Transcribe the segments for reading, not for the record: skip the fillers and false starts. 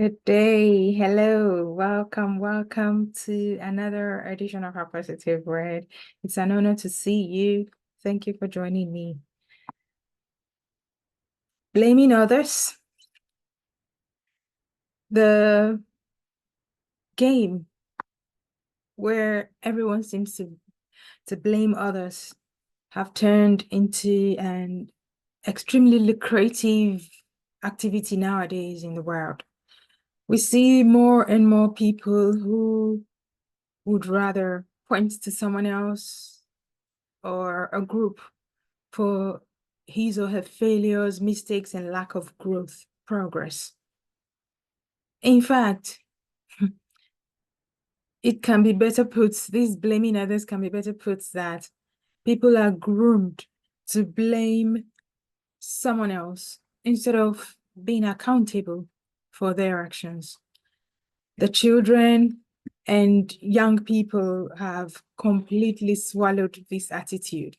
Good day. Hello. Welcome to another edition of our Positive Word. It's an honor to see you. Thank you for joining me. Blaming others. The game where everyone seems to blame others have turned into an extremely lucrative activity nowadays in the world. We see more and more people who would rather point to someone else or a group for his or her failures, mistakes, and lack of progress. In fact, it can be better put, this blaming others can be better put that people are groomed to blame someone else instead of being accountable for their actions. The children and young people have completely swallowed this attitude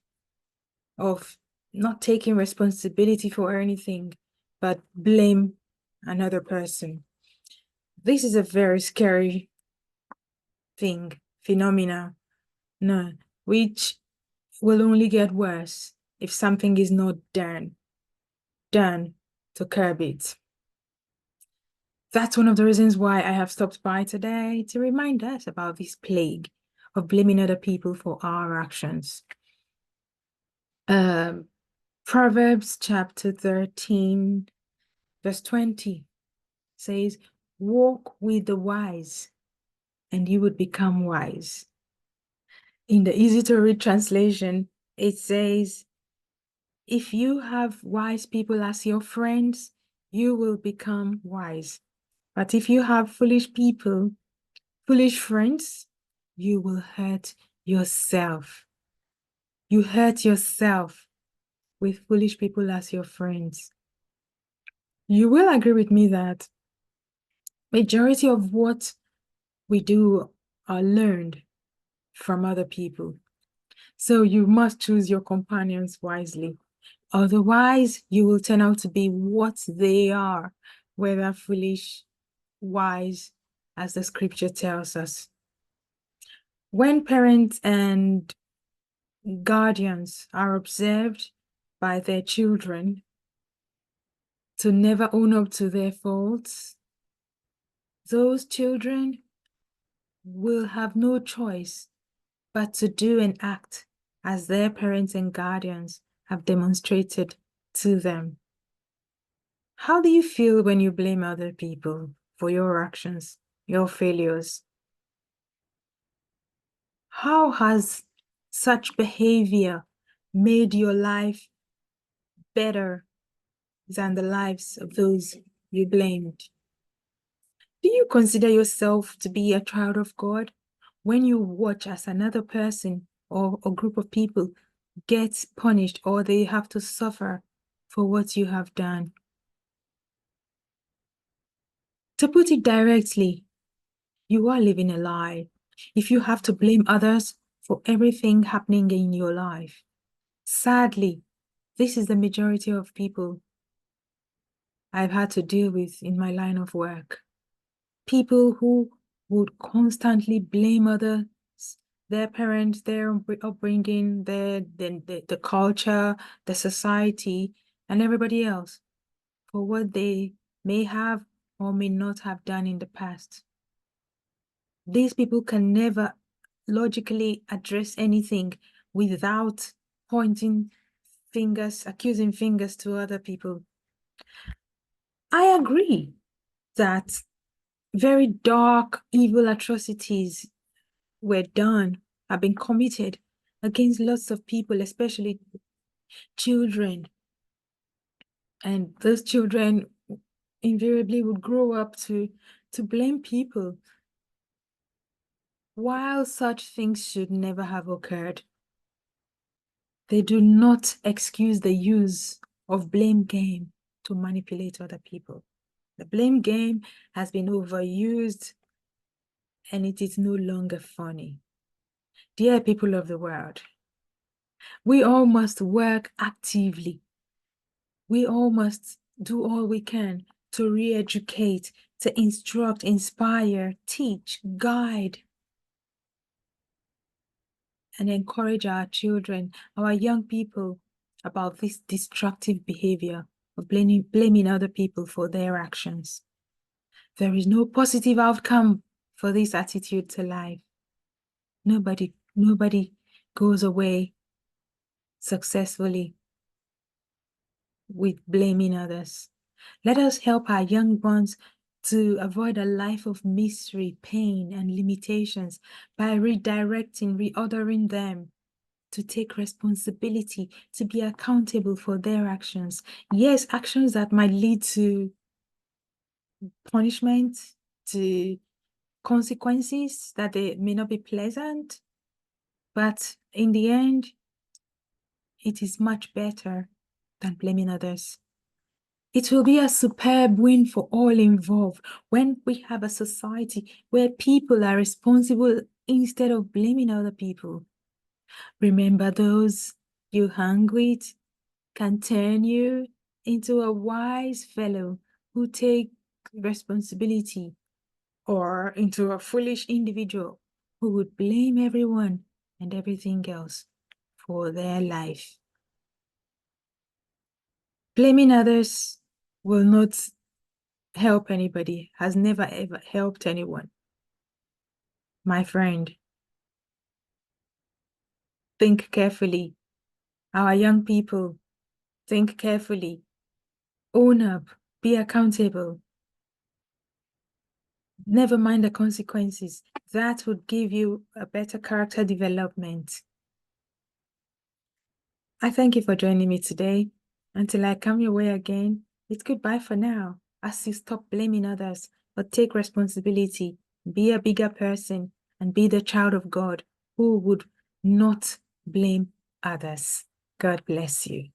of not taking responsibility for anything, but blame another person. This is a very scary phenomena, no, which will only get worse if something is not done to curb it. That's one of the reasons why I have stopped by today to remind us about this plague of blaming other people for our actions. Proverbs chapter 13, verse 20 says, "Walk with the wise, and you would become wise." In the easy-to-read translation, it says, if you have wise people as your friends, you will become wise. But if you have foolish people, foolish friends, you will hurt yourself. You hurt yourself with foolish people as your friends. You will agree with me that majority of what we do are learned from other people. So you must choose your companions wisely. Otherwise, you will turn out to be what they are, whether foolish, wise, as the scripture tells us. When parents and guardians are observed by their children to never own up to their faults, those children will have no choice but to do and act as their parents and guardians have demonstrated to them. How do you feel when you blame other people for your actions, your failures? How has such behavior made your life better than the lives of those you blamed? Do you consider yourself to be a child of God when you watch as another person or a group of people gets punished or they have to suffer for what you have done? To put it directly, you are living a lie if you have to blame others for everything happening in your life. Sadly, this is the majority of people I've had to deal with in my line of work. People who would constantly blame others, their parents, their upbringing, the culture, the society, and everybody else for what they may have or may not have done in the past. These people can never logically address anything without pointing fingers, accusing fingers to other people. I agree that very dark, evil atrocities were done, have been committed against lots of people, especially children. And those children invariably would grow up to blame people, while such things should never have occurred. They do not excuse the use of blame game to manipulate other people. The blame game has been overused and it is no longer funny. Dear people of the world, we all must work actively. We all must do all we can to re-educate, to instruct, inspire, teach, guide, and encourage our children, our young people, about this destructive behavior of blaming other people for their actions. There is no positive outcome for this attitude to life. Nobody goes away successfully with blaming others. Let us help our young ones to avoid a life of misery, pain, and limitations by redirecting, reordering them to take responsibility, to be accountable for their actions. Yes, actions that might lead to punishment, to consequences that they may not be pleasant, but in the end, it is much better than blaming others. It will be a superb win for all involved when we have a society where people are responsible instead of blaming other people. Remember, those you hang with can turn you into a wise fellow who takes responsibility, or into a foolish individual who would blame everyone and everything else for their life. Blaming others will not help anybody, has never ever helped anyone. My friend, think carefully. Our young people, think carefully. Own up, be accountable. Never mind the consequences. That would give you a better character development. I thank you for joining me today. Until I come your way again, it's goodbye for now, as you stop blaming others, but take responsibility, be a bigger person, and be the child of God who would not blame others. God bless you.